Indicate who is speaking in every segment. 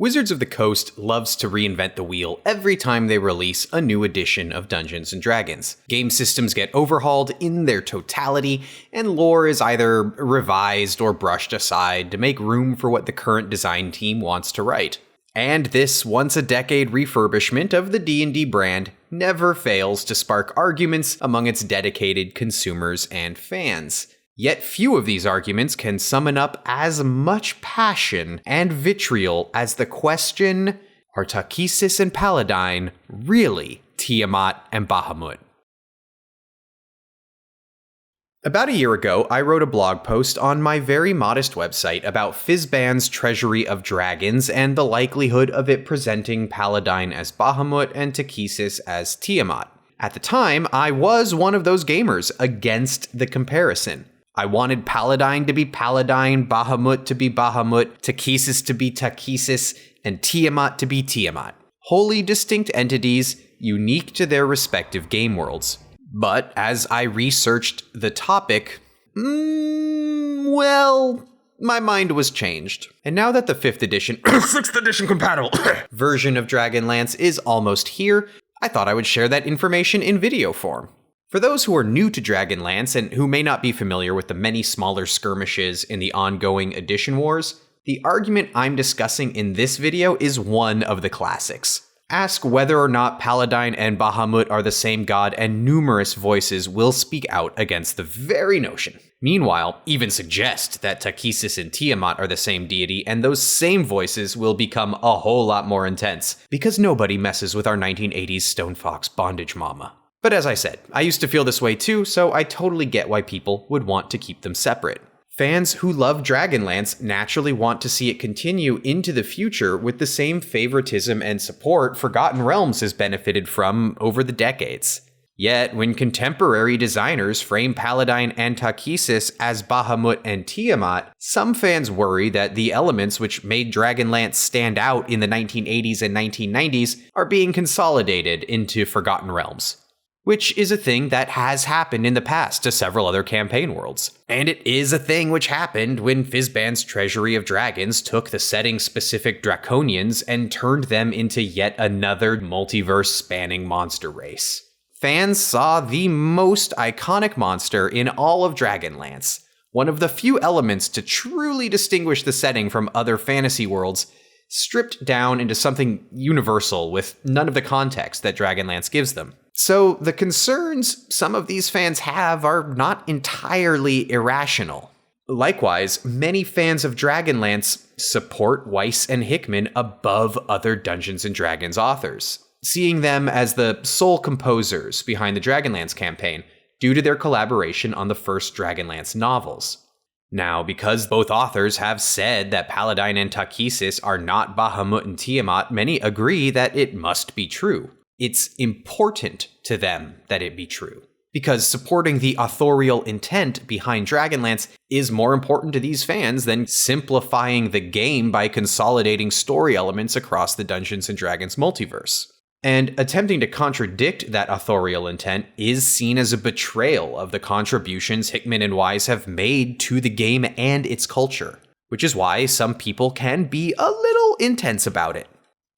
Speaker 1: Wizards of the Coast loves to reinvent the wheel every time they release a new edition of Dungeons & Dragons. Game systems get overhauled in their totality, and lore is either revised or brushed aside to make room for what the current design team wants to write. And this once-a-decade refurbishment of the D&D brand never fails to spark arguments among its dedicated consumers and fans. Yet few of these arguments can summon up as much passion and vitriol as the question, are Takhisis and Paladine really Tiamat and Bahamut? About a year ago, I wrote a blog post on my very modest website about Fizban's Treasury of Dragons and the likelihood of it presenting Paladine as Bahamut and Takhisis as Tiamat. At the time, I was one of those gamers against the comparison. I wanted Paladine to be Paladine, Bahamut to be Bahamut, Takhisis to be Takhisis, and Tiamat to be Tiamat. Wholly distinct entities, unique to their respective game worlds. But as I researched the topic, well, my mind was changed. And now that the 5th edition, 6th edition compatible version of Dragonlance is almost here, I thought I would share that information in video form. For those who are new to Dragonlance and who may not be familiar with the many smaller skirmishes in the ongoing edition wars, the argument I'm discussing in this video is one of the classics. Ask whether or not Paladine and Bahamut are the same god, and numerous voices will speak out against the very notion. Meanwhile, even suggest that Takhisis and Tiamat are the same deity, and those same voices will become a whole lot more intense, because nobody messes with our 1980s Stone Fox bondage mama. But as I said, I used to feel this way too, so I totally get why people would want to keep them separate. Fans who love Dragonlance naturally want to see it continue into the future with the same favoritism and support Forgotten Realms has benefited from over the decades. Yet, when contemporary designers frame Paladine and Takhisis as Bahamut and Tiamat, some fans worry that the elements which made Dragonlance stand out in the 1980s and 1990s are being consolidated into Forgotten Realms. Which is a thing that has happened in the past to several other campaign worlds. And it is a thing which happened when Fizban's Treasury of Dragons took the setting-specific Draconians and turned them into yet another multiverse-spanning monster race. Fans saw the most iconic monster in all of Dragonlance, one of the few elements to truly distinguish the setting from other fantasy worlds, stripped down into something universal with none of the context that Dragonlance gives them. So the concerns some of these fans have are not entirely irrational. Likewise, many fans of Dragonlance support Weiss and Hickman above other Dungeons & Dragons authors, seeing them as the sole composers behind the Dragonlance campaign due to their collaboration on the first Dragonlance novels. Now, because both authors have said that Paladine and Takhisis are not Bahamut and Tiamat, many agree that it must be true. It's important to them that it be true, because supporting the authorial intent behind Dragonlance is more important to these fans than simplifying the game by consolidating story elements across the Dungeons & Dragons multiverse. And attempting to contradict that authorial intent is seen as a betrayal of the contributions Hickman and Weiss have made to the game and its culture, which is why some people can be a little intense about it.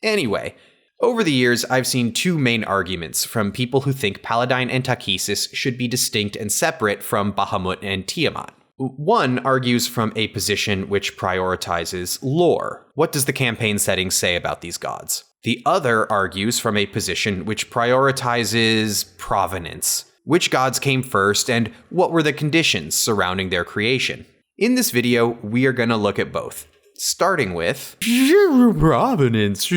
Speaker 1: Anyway, over the years, I've seen two main arguments from people who think Paladine and Takhisis should be distinct and separate from Bahamut and Tiamat. One argues from a position which prioritizes lore. What does the campaign setting say about these gods? The other argues from a position which prioritizes provenance. Which gods came first, and what were the conditions surrounding their creation? In this video, we are going to look at both, starting with provenance.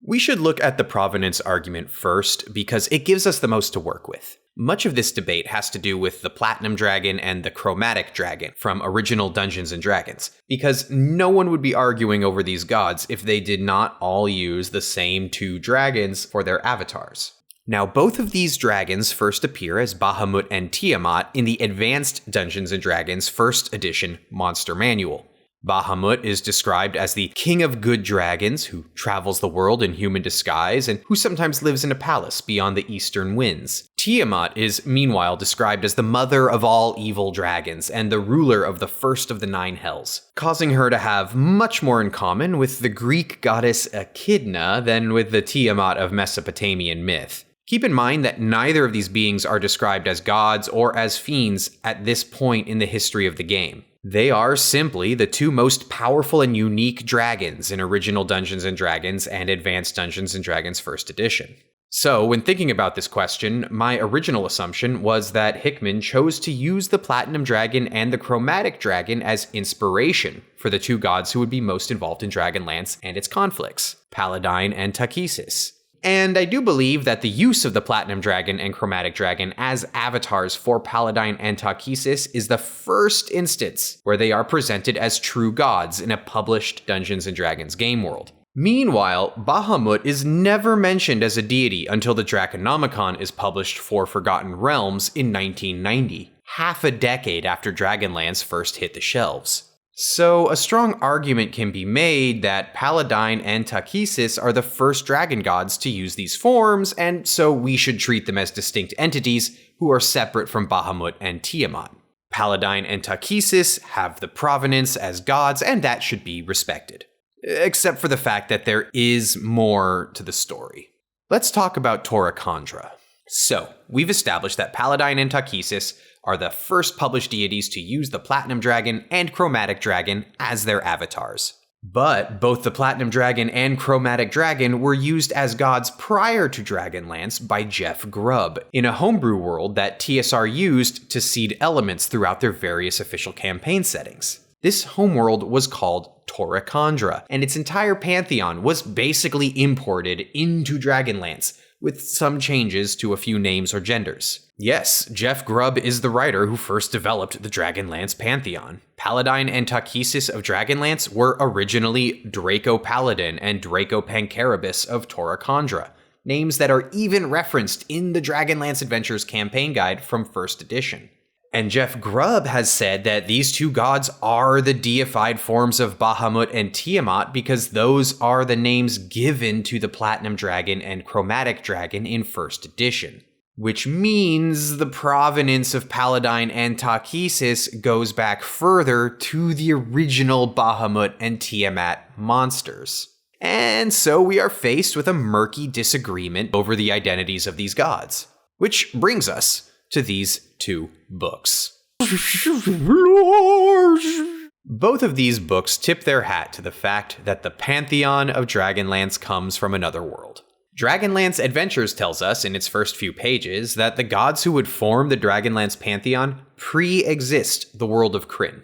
Speaker 1: We should look at the provenance argument first because it gives us the most to work with. Much of this debate has to do with the Platinum Dragon and the Chromatic Dragon from original Dungeons & Dragons, because no one would be arguing over these gods if they did not all use the same two dragons for their avatars. Now, both of these dragons first appear as Bahamut and Tiamat in the Advanced Dungeons & Dragons 1st Edition Monster Manual. Bahamut is described as the king of good dragons who travels the world in human disguise and who sometimes lives in a palace beyond the eastern winds. Tiamat is meanwhile described as the mother of all evil dragons and the ruler of the first of the 9 hells, causing her to have much more in common with the Greek goddess Echidna than with the Tiamat of Mesopotamian myth. Keep in mind that neither of these beings are described as gods or as fiends at this point in the history of the game. They are simply the 2 most powerful and unique dragons in original Dungeons & Dragons and Advanced Dungeons & Dragons 1st edition. So, when thinking about this question, my original assumption was that Hickman chose to use the Platinum Dragon and the Chromatic Dragon as inspiration for the 2 gods who would be most involved in Dragonlance and its conflicts, Paladine and Takhisis. And I do believe that the use of the Platinum Dragon and Chromatic Dragon as avatars for Paladine and Takhisis is the first instance where they are presented as true gods in a published Dungeons & Dragons game world. Meanwhile, Bahamut is never mentioned as a deity until the Draconomicon is published for Forgotten Realms in 1990, half a decade after Dragonlance first hit the shelves. So, a strong argument can be made that Paladine and Takhisis are the first dragon gods to use these forms, and so we should treat them as distinct entities who are separate from Bahamut and Tiamat. Paladine and Takhisis have the provenance as gods, and that should be respected. Except for the fact that there is more to the story. Let's talk about Toracandra. So, we've established that Paladine and Takhisis are the first published deities to use the Platinum Dragon and Chromatic Dragon as their avatars. But both the Platinum Dragon and Chromatic Dragon were used as gods prior to Dragonlance by Jeff Grubb in a homebrew world that TSR used to seed elements throughout their various official campaign settings. This homeworld was called Toracandra, and its entire pantheon was basically imported into Dragonlance, with some changes to a few names or genders. Yes, Jeff Grubb is the writer who first developed the Dragonlance pantheon. Paladine and Takhisis of Dragonlance were originally Draco Paladin and Draco Pancarabus of Toracandra, names that are even referenced in the Dragonlance Adventures campaign guide from 1st edition. And Jeff Grubb has said that these 2 gods are the deified forms of Bahamut and Tiamat because those are the names given to the Platinum Dragon and Chromatic Dragon in 1st edition. Which means the provenance of Paladine and Takhisis goes back further to the original Bahamut and Tiamat monsters. And so we are faced with a murky disagreement over the identities of these gods. Which brings us to these 2 books. Both of these books tip their hat to the fact that the pantheon of Dragonlance comes from another world. Dragonlance Adventures tells us in its first few pages that the gods who would form the Dragonlance pantheon pre-exist the world of Krynn.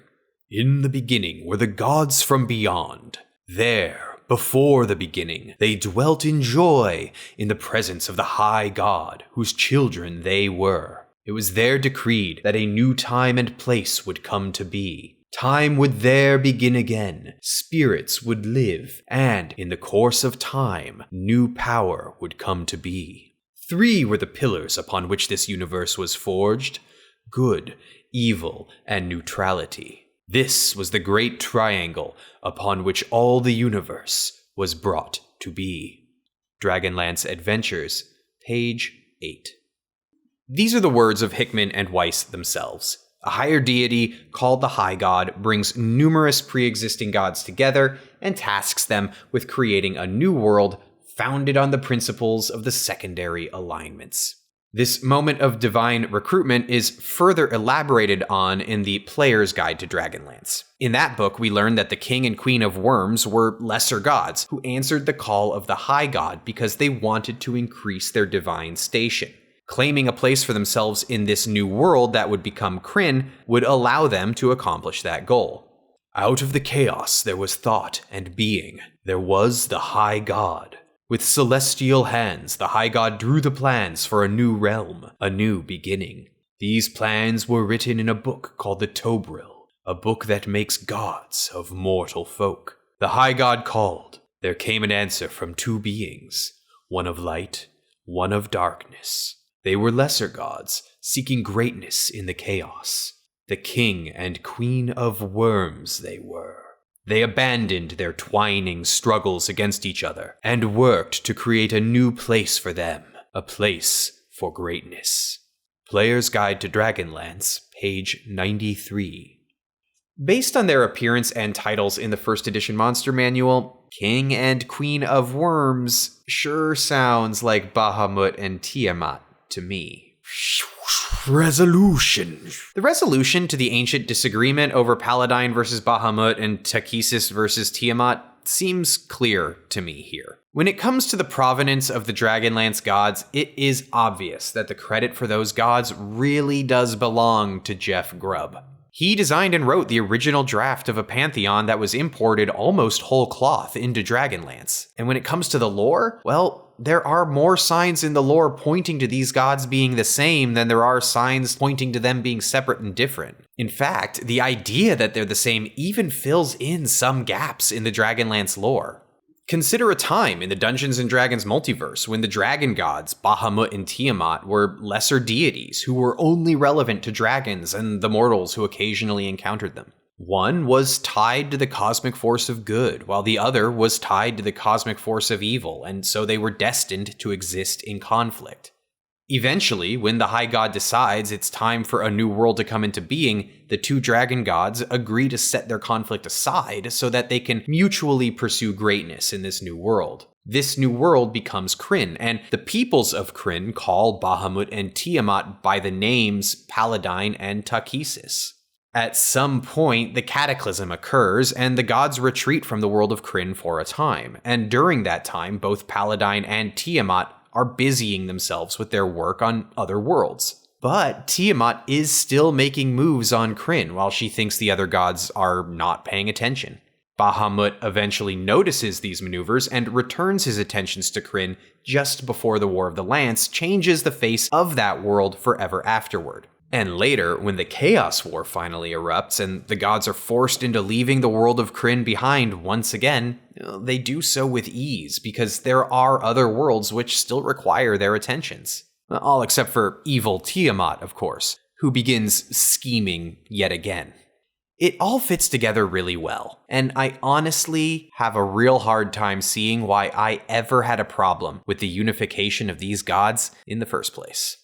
Speaker 1: In the beginning were the gods from beyond. There, before the beginning, they dwelt in joy in the presence of the high god, whose children they were. It was there decreed that a new time and place would come to be. Time would there begin again, spirits would live, and in the course of time, new power would come to be. 3 were the pillars upon which this universe was forged: good, evil, and neutrality. This was the great triangle upon which all the universe was brought to be. Dragonlance Adventures, page 8. These are the words of Hickman and Weiss themselves. A higher deity, called the High God, brings numerous pre-existing gods together and tasks them with creating a new world founded on the principles of the secondary alignments. This moment of divine recruitment is further elaborated on in the Player's Guide to Dragonlance. In that book, we learn that the King and Queen of Worms were lesser gods who answered the call of the High God because they wanted to increase their divine station. Claiming a place for themselves in this new world that would become Krynn would allow them to accomplish that goal. Out of the chaos there was thought and being. There was the High God. With celestial hands, the High God drew the plans for a new realm, a new beginning. These plans were written in a book called the Tobril, a book that makes gods of mortal folk. The High God called. There came an answer from 2 beings, one of light, one of darkness. They were lesser gods, seeking greatness in the chaos. The King and Queen of Worms they were. They abandoned their twining struggles against each other and worked to create a new place for them, a place for greatness. Player's Guide to Dragonlance, page 93. Based on their appearance and titles in the first edition Monster Manual, King and Queen of Worms sure sounds like Bahamut and Tiamat to me. Resolution. The resolution to the ancient disagreement over Paladine versus Bahamut and Takhisis versus Tiamat seems clear to me here. When it comes to the provenance of the Dragonlance gods, it is obvious that the credit for those gods really does belong to Jeff Grubb. He designed and wrote the original draft of a pantheon that was imported almost whole cloth into Dragonlance. And when it comes to the lore, well, there are more signs in the lore pointing to these gods being the same than there are signs pointing to them being separate and different. In fact, the idea that they're the same even fills in some gaps in the Dragonlance lore. Consider a time in the Dungeons & Dragons multiverse when the dragon gods, Bahamut and Tiamat, were lesser deities who were only relevant to dragons and the mortals who occasionally encountered them. One was tied to the cosmic force of good, while the other was tied to the cosmic force of evil, and so they were destined to exist in conflict. Eventually, when the High God decides it's time for a new world to come into being, the two dragon gods agree to set their conflict aside so that they can mutually pursue greatness in this new world. This new world becomes Krynn, and the peoples of Krynn call Bahamut and Tiamat by the names Paladine and Takhisis. At some point, the cataclysm occurs, and the gods retreat from the world of Krynn for a time, and during that time, both Paladine and Tiamat are busying themselves with their work on other worlds. But Tiamat is still making moves on Krynn while she thinks the other gods are not paying attention. Bahamut eventually notices these maneuvers and returns his attentions to Krynn just before the War of the Lance changes the face of that world forever afterward. And later, when the Chaos War finally erupts and the gods are forced into leaving the world of Krynn behind once again, they do so with ease because there are other worlds which still require their attentions. All except for evil Tiamat, of course, who begins scheming yet again. It all fits together really well, and I honestly have a real hard time seeing why I ever had a problem with the unification of these gods in the first place.